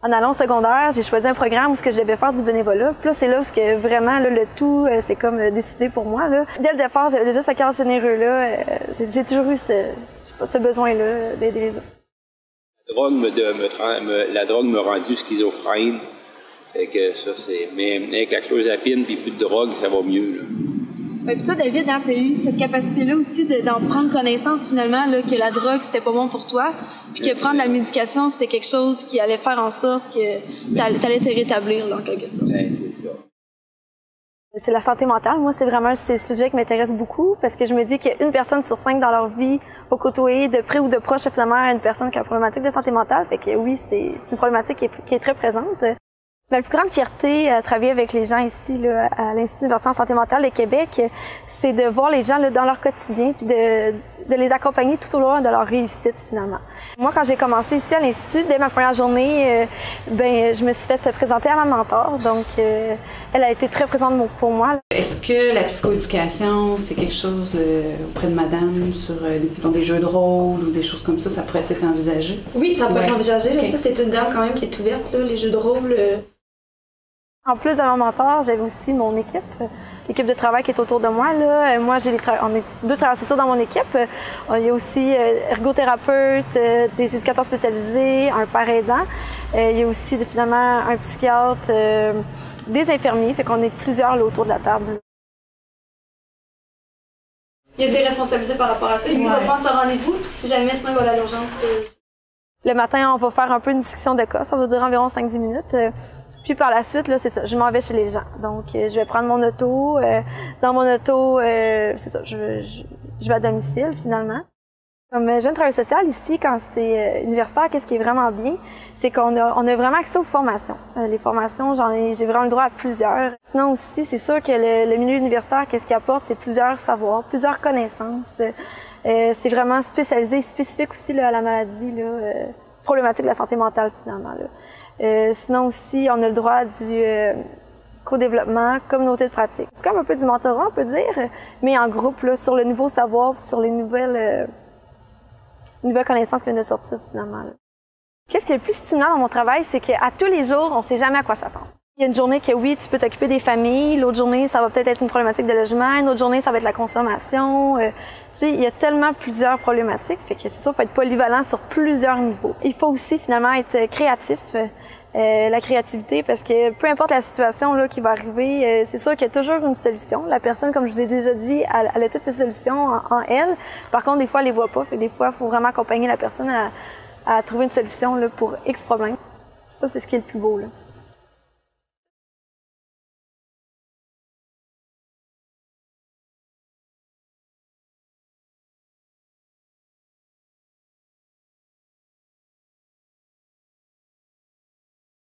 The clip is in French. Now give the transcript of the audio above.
En allant au secondaire, j'ai choisi un programme où je devais faire du bénévolat. Puis là, c'est là où vraiment là, le tout, c'est comme décidé pour moi. Là. Dès le départ, j'avais déjà ce cœur généreux-là. J'ai toujours eu ce besoin-là d'aider les autres. La drogue m'a rendu schizophrène. Fait que ça, c'est... Mais avec la clozapine puis plus de drogue, ça va mieux. Là. Ouais, puis ça, David, hein, tu as eu cette capacité-là aussi d'en prendre connaissance finalement, là, que la drogue, c'était pas bon pour toi, puis que prendre la médication, c'était quelque chose qui allait faire en sorte que t'allais te rétablir, là, en quelque sorte. Ouais, c'est ça. C'est la santé mentale. Moi, c'est vraiment le sujet qui m'intéresse beaucoup parce que je me dis qu'une personne sur 5 dans leur vie va côtoyer de près ou de proche finalement une personne qui a une problématique de santé mentale. Fait que oui, c'est une problématique qui est très présente. La plus grande fierté à travailler avec les gens ici là, à l'Institut universitaire en santé mentale de Québec, c'est de voir les gens là, dans leur quotidien puis de les accompagner tout au long de leur réussite finalement. Moi, quand j'ai commencé ici à l'Institut, dès ma première journée, je me suis fait présenter à ma mentor. Donc, elle a été très présente pour moi. Est-ce que la psychoéducation, c'est quelque chose auprès de madame sur des jeux de rôle ou des choses comme ça pourrait être envisagé? Oui, ça peut être envisagé. Okay. Ça, c'est une dame quand même qui est ouverte, là, les jeux de rôle. En plus de mon mentor, j'avais aussi mon équipe, l'équipe de travail qui est autour de moi. Là. Moi, on est 2 travailleurs sociaux dans mon équipe. Il y a aussi ergothérapeute, des éducateurs spécialisés, un père aidant. Il y a aussi finalement un psychiatre, des infirmiers. Fait qu'on est plusieurs là, autour de la table. Il y a des responsabilités par rapport à ça. Il va prendre son rendez-vous, puis si jamais sinon il va à l'urgence. Le matin, on va faire un peu une discussion de cas. Ça va durer environ 5-10 minutes. Puis par la suite, là, c'est ça, je m'en vais chez les gens. Donc, je vais prendre mon auto. Dans mon auto, c'est ça, je vais à domicile finalement. Comme jeune travailleuse sociale, ici, quand c'est universitaire, qu'est-ce qui est vraiment bien, c'est qu'on a vraiment accès aux formations. Les formations, j'ai vraiment le droit à plusieurs. Sinon aussi, c'est sûr que le milieu universitaire, qu'est-ce qu'il apporte, c'est plusieurs savoirs, plusieurs connaissances. C'est vraiment spécialisé, spécifique aussi là, à la maladie, là, problématique de la santé mentale finalement. Là. Sinon aussi, on a le droit du co-développement, communauté de pratique. C'est comme un peu du mentorat, on peut dire, mais en groupe, là, sur le nouveau savoir, sur les nouvelles connaissances qui viennent de sortir finalement. Qu'est-ce qui est le plus stimulant dans mon travail, c'est qu'à tous les jours, on ne sait jamais à quoi s'attendre. Il y a une journée que oui, tu peux t'occuper des familles, l'autre journée, ça va peut-être être une problématique de logement, une autre journée, ça va être la consommation. Tu sais, il y a tellement plusieurs problématiques, fait que c'est sûr, il faut être polyvalent sur plusieurs niveaux. Il faut aussi finalement être créatif. La créativité, parce que peu importe la situation là, qui va arriver, c'est sûr qu'il y a toujours une solution. La personne, comme je vous ai déjà dit, elle a toutes ces solutions en elle. Par contre, des fois, elle les voit pas. Fait que des fois, il faut vraiment accompagner la personne à trouver une solution là, pour X problème. Ça, c'est ce qui est le plus beau. Là.